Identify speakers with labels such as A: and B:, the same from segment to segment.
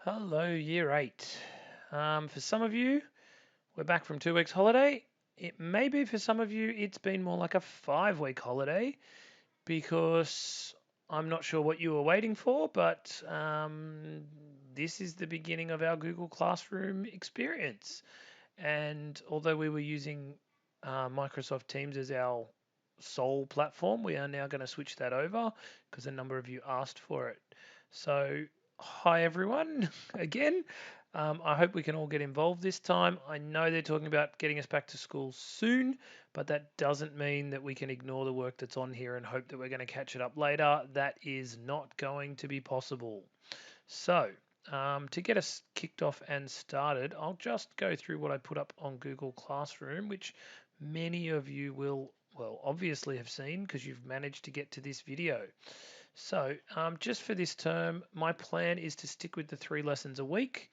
A: Hello, year eight. For some of you, we're back from 2 weeks holiday. It may be for some of you, it's been more like a 5 week holiday because I'm not sure what you were waiting for, but this is the beginning of our Google Classroom experience. And although we were using Microsoft Teams as our sole platform, we are now going to switch that over because a number of you asked for it. So, hi everyone again. I hope we can all get involved this time. I know they're talking about getting us back to school soon, but that doesn't mean that we can ignore the work that's on here and hope that we're going to catch it up later. That is not going to be possible. So, to get us kicked off and started, I'll just go through what I put up on Google Classroom, which many of you will, well, obviously have seen because you've managed to get to this video. So, just for this term, my plan is to stick with the 3 lessons a week.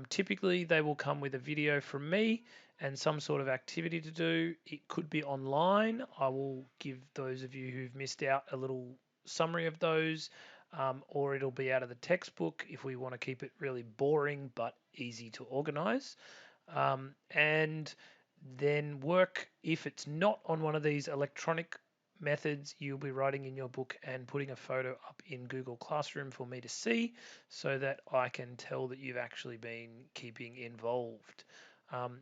A: Typically, they will come with a video from me and some sort of activity to do. It could be online. I will give those of you who've missed out a little summary of those, or it'll be out of the textbook if we want to keep it really boring but easy to organize. And then work, if it's not on one of these electronic methods, you'll be writing in your book and putting a photo up in Google Classroom for me to see so that I can tell that you've actually been keeping involved.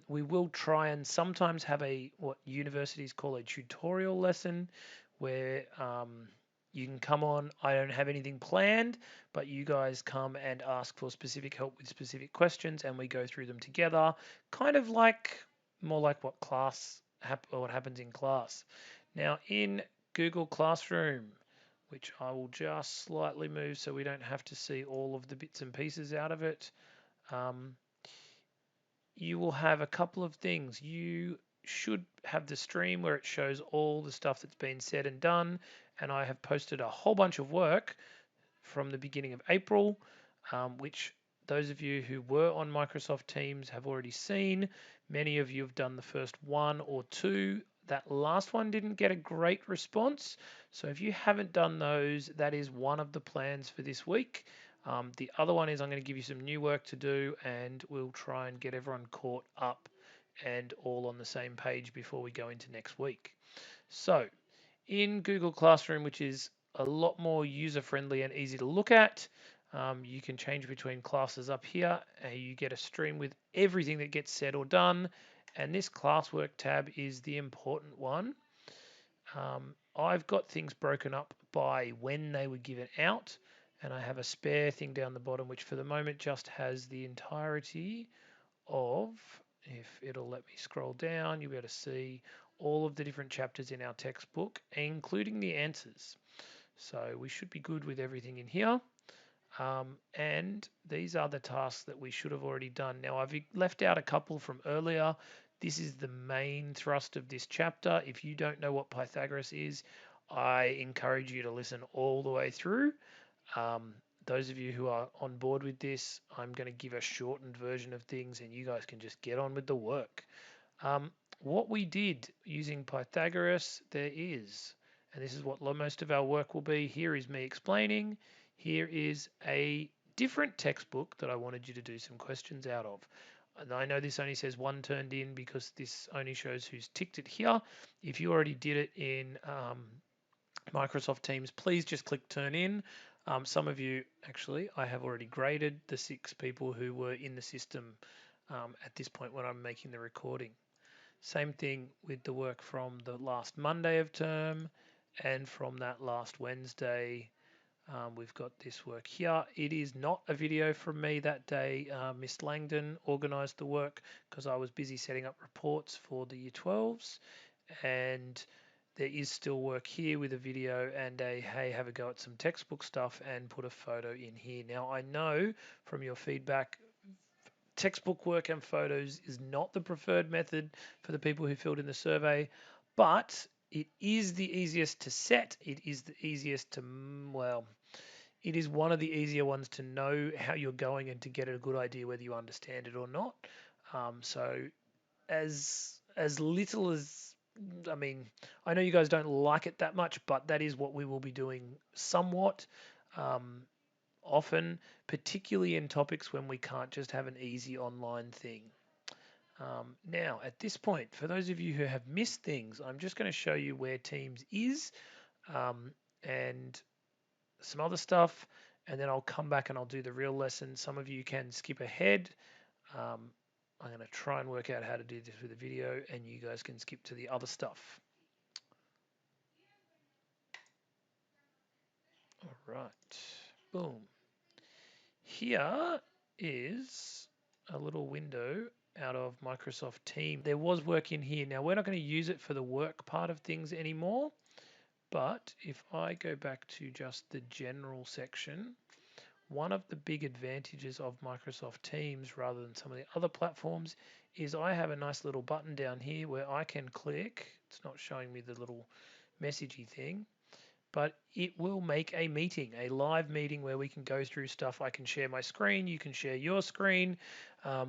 A: We will try and sometimes have a what universities call a tutorial lesson where you can come on. I don't have anything planned, but you guys come and ask for specific help with specific questions and we go through them together, kind of like more like or what happens in class. Now in Google Classroom, which I will just slightly move so we don't have to see all of the bits and pieces out of it. Um, you will have a couple of things. You should have the stream where it shows all the stuff that's been said and done. And I have posted a whole bunch of work from the beginning of April, which those of you who were on Microsoft Teams have already seen. Many of you have done the first one or two. That last one didn't get a great response. So if you haven't done those, that is one of the plans for this week. The other one is I'm going to give you some new work to do and we'll try and get everyone caught up and all on the same page before we go into next week. So in Google Classroom, which is a lot more user friendly and easy to look at, you can change between classes up here. You get a stream with everything that gets said or done. And this classwork tab is the important one. I've got things broken up by when they were given out. And I have a spare thing down the bottom, which for the moment just has the entirety of, if it'll let me scroll down, you'll be able to see all of the different chapters in our textbook, including the answers. So we should be good with everything in here. And these are the tasks that we should have already done. Now I've left out a couple from earlier. This is the main thrust of this chapter. If you don't know what Pythagoras is, I encourage you to listen all the way through. Um, those of you who are on board with this, I'm going to give a shortened version of things and you guys can just get on with the work. What we did using Pythagoras, there is, and this is what most of our work will be. Here is me explaining. Here is a different textbook that I wanted you to do some questions out of. And I know this only says one turned in because this only shows who's ticked it here. If you already did it in Microsoft Teams, please just click turn in. Some of you, actually, I have already graded the 6 people who were in the system at this point when I'm making the recording. Same thing with the work from the last Monday of term and from that last Wednesday. We've got this work here. It is not a video from me that day. Miss Langdon organised the work because I was busy setting up reports for the Year 12s, and there is still work here with a video and a hey, have a go at some textbook stuff and put a photo in here. Now I know from your feedback textbook work and photos is not the preferred method for the people who filled in the survey, but it is the easiest to set. It is the easiest to, well, it is one of the easier ones to know how you're going and to get a good idea whether you understand it or not. So as little as, I mean, I know you guys don't like it that much, but that is what we will be doing somewhat. Um, often, particularly in topics when we can't just have an easy online thing. Now, at this point, for those of you who have missed things, I'm just going to show you where Teams is um, and some other stuff, and then I'll come back and I'll do the real lesson. Some of you can skip ahead. Um, I'm going to try and work out how to do this with a video, and you guys can skip to the other stuff. All right, boom. Here is a little window out of Microsoft Teams. There was work in here. Now, we're not going to use it for the work part of things anymore, but if I go back to just the general section, one of the big advantages of Microsoft Teams rather than some of the other platforms is I have a nice little button down here where I can click. It's not showing me the little messagey thing, but it will make a meeting, a live meeting where we can go through stuff. I can share my screen, you can share your screen,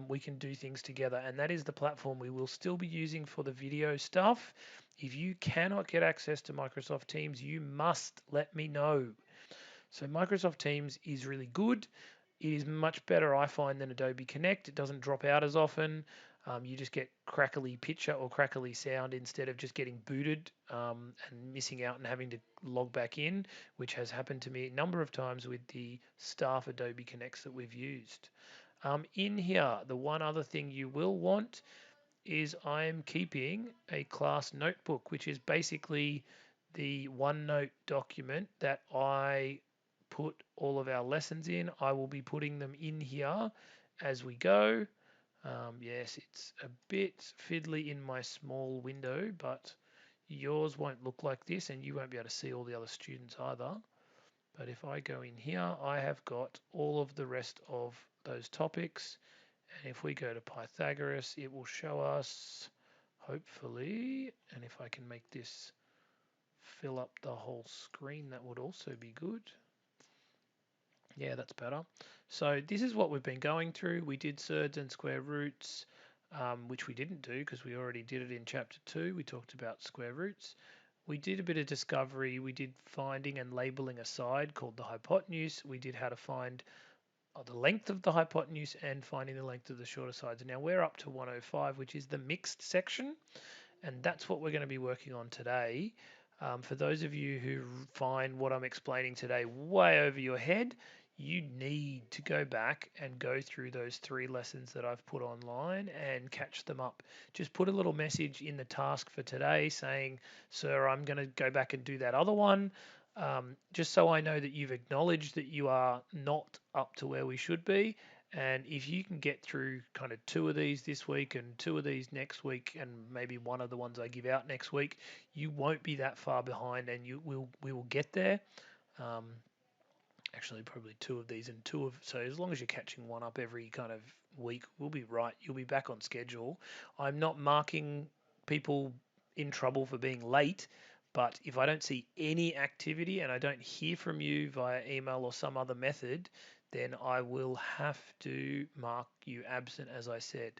A: we can do things together, and that is the platform we will still be using for the video stuff. If you cannot get access to Microsoft Teams, you must let me know. So Microsoft Teams is really good. It is much better, I find, than Adobe Connect. It doesn't drop out as often. You just get crackly picture or crackly sound instead of just getting booted and missing out and having to log back in, which has happened to me a number of times with the staff Adobe Connects that we've used. In here, the one other thing you will want is I'm keeping a class notebook, which is basically the OneNote document that I put all of our lessons in. I will be putting them in here as we go. Yes, it's a bit fiddly in my small window, but yours won't look like this and you won't be able to see all the other students either. But if I go in here, I have got all of the rest of those topics. And if we go to Pythagoras, it will show us, hopefully, and if I can make this fill up the whole screen, that would also be good. Yeah, that's better. So this is what we've been going through. We did surds and square roots, which we didn't do because we already did it in chapter 2. We talked about square roots. We did a bit of discovery. We did finding and labeling a side called the hypotenuse. We did how to find the length of the hypotenuse and finding the length of the shorter sides. Now we're up to 105, which is the mixed section, and that's what we're going to be working on today. For those of you who find what I'm explaining today way over your head, you need to go back and go through those 3 lessons that I've put online and catch them up. Just put a little message in the task for today saying, sir, I'm going to go back and do that other one. Just so I know that you've acknowledged that you are not up to where we should be. And if you can get through kind of 2 of these this week and 2 of these next week, and maybe one of the ones I give out next week, you won't be that far behind, and we will get there. Actually, probably 2 of these and 2 of so as long as you're catching one up every kind of week, we'll be right. You'll be back on schedule. I'm not marking people in trouble for being late, but if I don't see any activity and I don't hear from you via email or some other method, then I will have to mark you absent, as I said.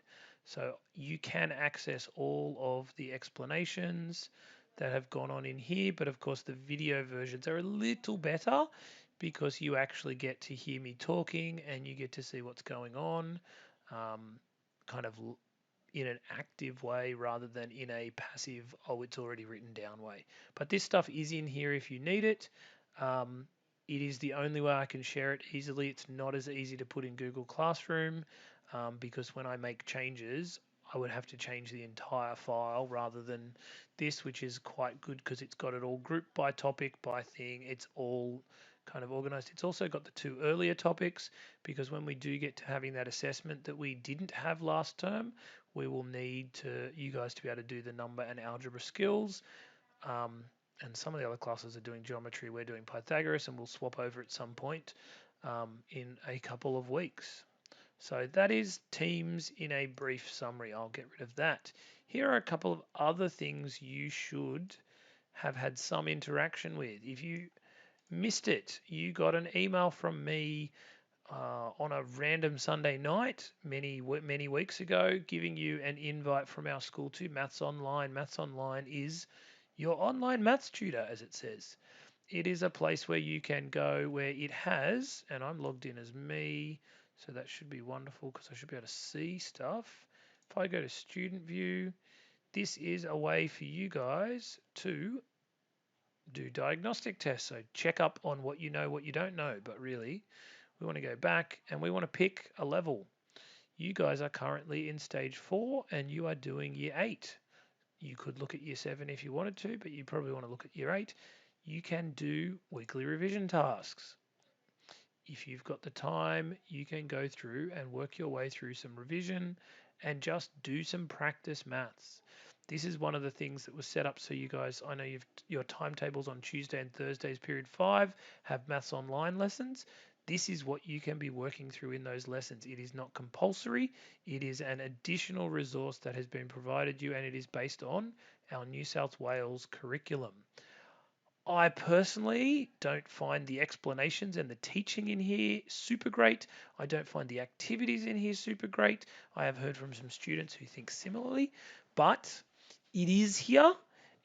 A: So you can access all of the explanations that have gone on in here, but of course the video versions are a little better because you actually get to hear me talking and you get to see what's going on, kind of in an active way rather than in a passive, oh, it's already written down way. But this stuff is in here if you need it. It is the only way I can share it easily. It's not as easy to put in Google Classroom because when I make changes, I would have to change the entire file rather than this, which is quite good because it's got it all grouped by topic, by thing. It's all kind of organized. It's also got the 2 earlier topics because when we do get to having that assessment that we didn't have last term, we will need you guys to be able to do the number and algebra skills. And some of the other classes are doing geometry. We're doing Pythagoras, and we'll swap over at some point in a couple of weeks. So that is Teams in a brief summary. I'll get rid of that. Here are a couple of other things you should have had some interaction with. If you missed it, you got an email from me on a random Sunday night many weeks ago, giving you an invite from our school to Maths Online. Maths Online is your online maths tutor, as it says. it is a place where you can go where it has, and I'm logged in as me, so that should be wonderful because I should be able to see stuff. If I go to student view, this is a way for you guys to do diagnostic tests. So check up on what you know, what you don't know. But really, we want to go back and we want to pick a level. You guys are currently in stage 4 and you are doing year 8. You could look at year 7 if you wanted to, but you probably want to look at year 8. You can do weekly revision tasks. If you've got the time, you can go through and work your way through some revision and just do some practice maths. This is one of the things that was set up so you guys, I know your timetables on Tuesday and Thursdays period 5 have maths online lessons. This is what you can be working through in those lessons. It is not compulsory. It is an additional resource that has been provided you and it is based on our New South Wales curriculum. I personally don't find the explanations and the teaching in here super great. I don't find the activities in here super great. I have heard from some students who think similarly, but it is here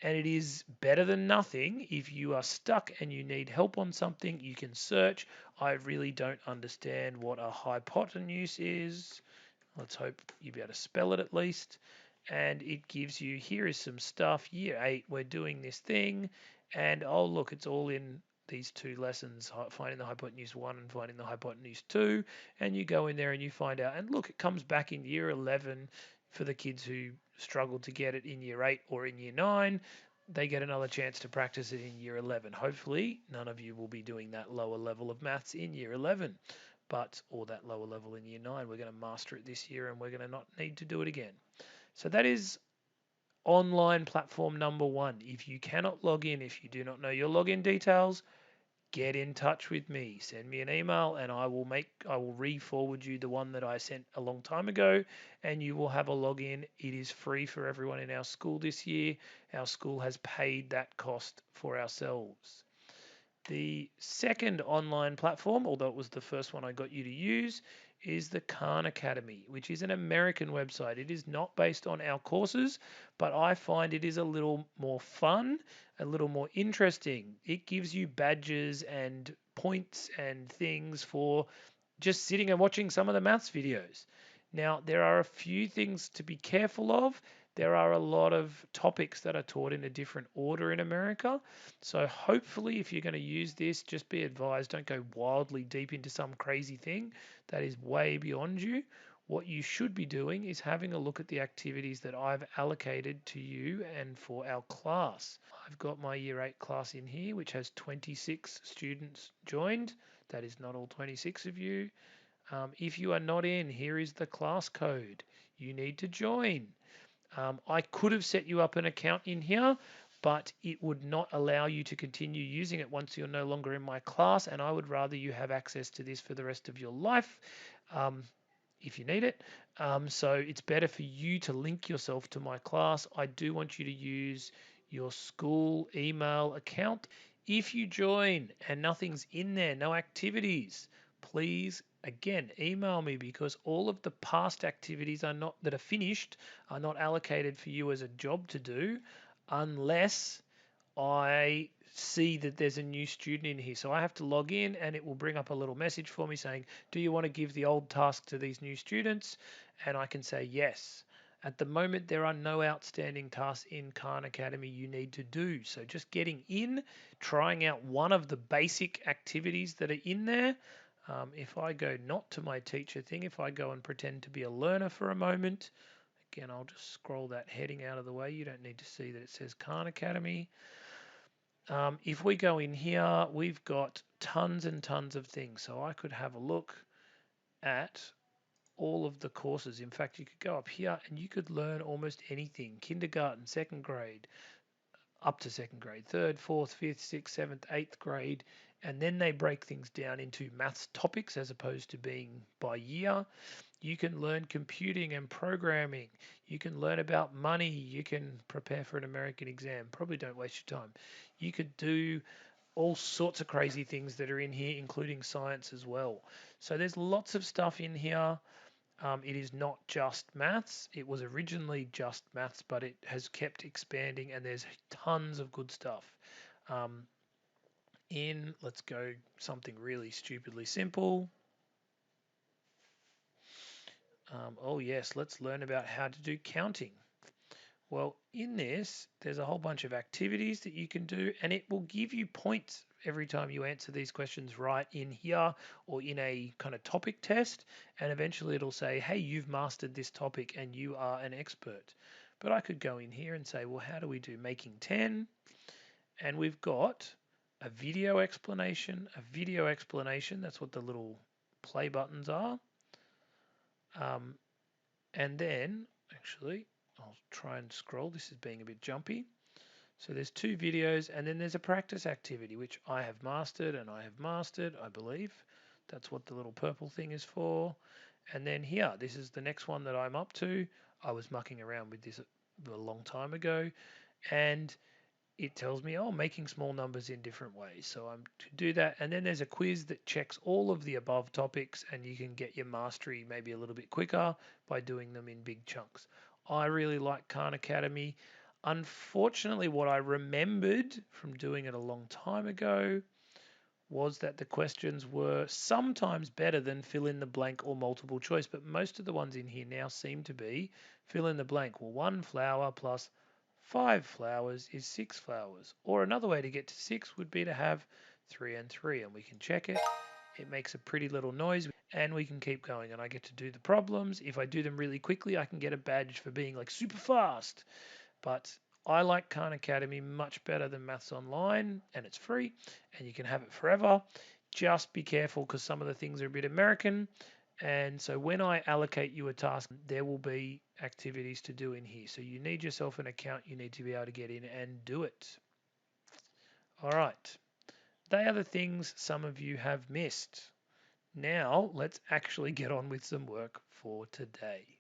A: and it is better than nothing. If you are stuck and you need help on something, you can search. I really don't understand what a hypotenuse is. Let's hope you'll be able to spell it at least. And it gives you, here is some stuff. Year 8, we're doing this thing. And oh, look, it's all in these 2 lessons, finding the hypotenuse 1 and finding the hypotenuse 2. And you go in there and you find out. And look, it comes back in year 11 for the kids who struggled to get it in year 8 or in year 9. They get another chance to practice it in year 11. Hopefully, none of you will be doing that lower level of maths in year 11 or that lower level in year 9. We're going to master it this year and we're going to not need to do it again. So that is online platform number 1. If you cannot log in, if you do not know your login details, get in touch with me. Send me an email and I will re-forward you the one that I sent a long time ago and you will have a login. It is free for everyone in our school this year. Our school has paid that cost for ourselves. The second online platform, although it was the first one I got you to use, is the Khan Academy, which is an American website. It is not based on our courses, but I find it is a little more fun, a little more interesting. It gives you badges and points and things for just sitting and watching some of the maths videos. Now, there are a few things to be careful of. There are a lot of topics that are taught in a different order in America. So hopefully if you're going to use this, just be advised, don't go wildly deep into some crazy thing that is way beyond you. What you should be doing is having a look at the activities that I've allocated to you and for our class. I've got my year 8 class in here, which has 26 students joined. That is not all 26 of you. If you are not in, here is the class code. You need to join. I could have set you up an account in here, but it would not allow you to continue using it once you're no longer in my class, and I would rather you have access to this for the rest of your life if you need it. So it's better for you to link yourself to my class. I do want you to use your school email account. If you join and nothing's in there, no activities, please again email me because all of the past activities that are finished are not allocated for you as a job to do unless I see that there's a new student in here. So I have to log in and it will bring up a little message for me saying, do you want to give the old task to these new students? And I can say yes. At the moment, there are no outstanding tasks in Khan Academy you need to do. So just getting in, trying out one of the basic activities that are in there. If I go not to my teacher thing, if I go and pretend to be a learner for a moment, again, I'll just scroll that heading out of the way. You don't need to see that it says Khan Academy. If we go in here, we've got tons and tons of things. So I could have a look at all of the courses. In fact, you could go up here and you could learn almost anything. Kindergarten, second grade, up to second grade, third, fourth, fifth, sixth, seventh, eighth grade. And then they break things down into maths topics as opposed to being by year. You can learn computing and programming. You can learn about money. You can prepare for an American exam. Probably don't waste your time. You could do all sorts of crazy things that are in here, including science as well. So there's lots of stuff in here. It is not just maths. It was originally just maths, but it has kept expanding and there's tons of good stuff. Um, let's go something really stupidly simple. Oh yes, let's learn about how to do counting. Well, in this, there's a whole bunch of activities that you can do, and it will give you points every time you answer these questions right in here or in a kind of topic test. And eventually it'll say, hey, you've mastered this topic and you are an expert. But I could go in here and say, well, how do we do making 10? And we've got a video explanation, that's what the little play buttons are. Um, and then, actually, I'll try and scroll. This is being a bit jumpy. So there's two videos, and then there's a practice activity, which I have mastered and I have mastered, I believe. That's what the little purple thing is for. And then here, this is the next one that I'm up to. I was mucking around with this a long time ago, and it tells me, oh, making small numbers in different ways. So I'm to do that. And then there's a quiz that checks all of the above topics, and you can get your mastery maybe a little bit quicker by doing them in big chunks. I really like Khan Academy. Unfortunately, what I remembered from doing it a long time ago was that the questions were sometimes better than fill in the blank or multiple choice, but most of the ones in here now seem to be fill in the blank. Well, 1 flower plus 5 flowers is 6 flowers. Or another way to get to 6 would be to have 3 and 3, and we can check it. It makes a pretty little noise, and we can keep going, and I get to do the problems. If I do them really quickly, I can get a badge for being like super fast. But I like Khan Academy much better than Maths Online, and it's free, and you can have it forever. Just be careful because some of the things are a bit American. And so when I allocate you a task, there will be activities to do in here. So you need yourself an account. You need to be able to get in and do it. All right. They are the things some of you have missed. Now let's actually get on with some work for today.